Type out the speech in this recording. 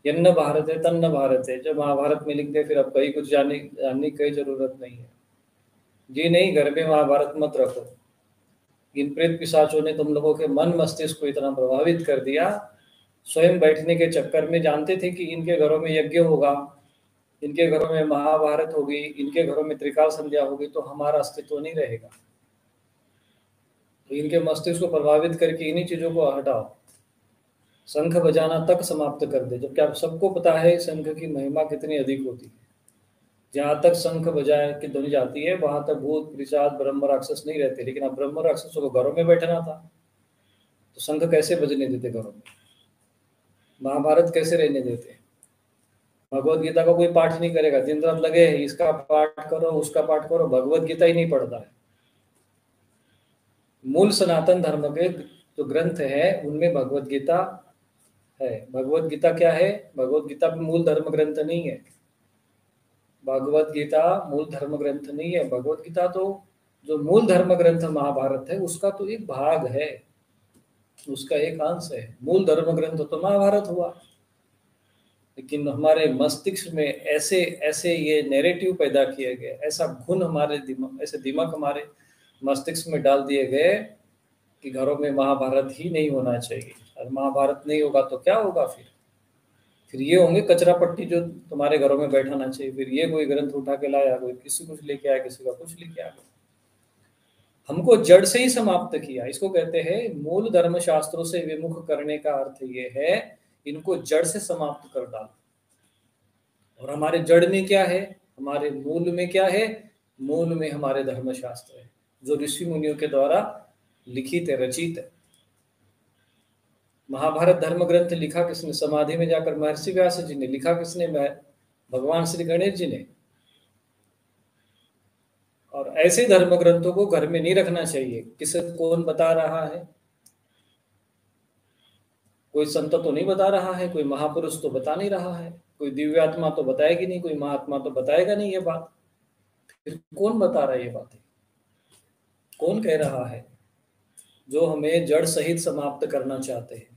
यन्न भारत है तन्न भारत है, जब महाभारत में लिख दे फिर अब कहीं कुछ जानने की कोई जरूरत नहीं है। जी नहीं, घर में महाभारत मत रखो। इन प्रेत पिशाचों ने तुम लोगों के मन मस्तिष्क को इतना प्रभावित कर दिया, स्वयं बैठने के चक्कर में जानते थे कि इनके घरों में यज्ञ होगा, इनके घरों में महाभारत होगी, इनके घरों में त्रिकाल संध्या होगी, तो हमारा अस्तित्व नहीं रहेगा। तो इनके मस्तिष्क को प्रभावित करके इन्हीं चीजों को हटाओ, शंख बजाना तक समाप्त कर दे। जबकि आप सबको पता है शंख की महिमा कितनी अधिक होती है। जहाँ तक शंख बजाए की ध्वनि जाती है वहां तक भूत पिशाच ब्रह्म राक्षस नहीं रहते। लेकिन अब ब्रह्म राक्षसों को घरों में बैठना था, तो शंख कैसे बजने देते घरों में, महाभारत कैसे रहने देते। भगवत गीता का कोई पाठ नहीं करेगा, दिन रात लगे इसका पाठ करो उसका पाठ करो, भगवत गीता ही नहीं पढ़ता है। मूल सनातन धर्म के जो ग्रंथ है उनमें भगवत गीता है। भगवत गीता क्या है? भगवत गीता मूल धर्म ग्रंथ नहीं है। भगवत गीता मूल धर्म ग्रंथ नहीं है। भगवत गीता तो जो मूल धर्म ग्रंथ महाभारत है उसका तो एक भाग है, उसका एक अंश है। मूल धर्म ग्रंथ तो महाभारत हुआ। लेकिन हमारे मस्तिष्क में ऐसे ऐसे ये नैरेटिव पैदा किए गए, ऐसा घुन हमारे दिमाग, ऐसे दिमाग हमारे मस्तिष्क में डाल दिए गए कि घरों में महाभारत ही नहीं होना चाहिए। और महाभारत नहीं होगा तो क्या होगा? फिर ये होंगे कचरा पट्टी जो तुम्हारे घरों में बैठाना चाहिए। फिर ये कोई ग्रंथ उठा के लाया, कोई किसी कुछ लेके आया, किसी का कुछ लेके आ गया। हमको जड़ से ही समाप्त किया। इसको कहते हैं मूल धर्म शास्त्रों से विमुख करने का अर्थ ये है इनको जड़ से समाप्त कर डाल। और हमारे जड़ में क्या है? हमारे मूल में क्या है? मूल में हमारे धर्मशास्त्र है, जो ऋषि मुनियों के द्वारा लिखित है, रचित है। महाभारत धर्म ग्रंथ लिखा किसने? समाधि में जाकर महर्षि व्यास जी ने। लिखा किसने? भगवान श्री गणेश जी ने। और ऐसे धर्म ग्रंथों को घर में नहीं रखना चाहिए। किसे कौन बता रहा है? कोई संत तो नहीं बता रहा है, कोई महापुरुष तो बता नहीं रहा है, कोई दिव्य आत्मा तो बताएगी नहीं, कोई महात्मा तो बताएगा नहीं ये बात। फिर कौन बता रहा है ये बातें? कौन कह रहा है? जो हमें जड़ सहित समाप्त करना चाहते हैं।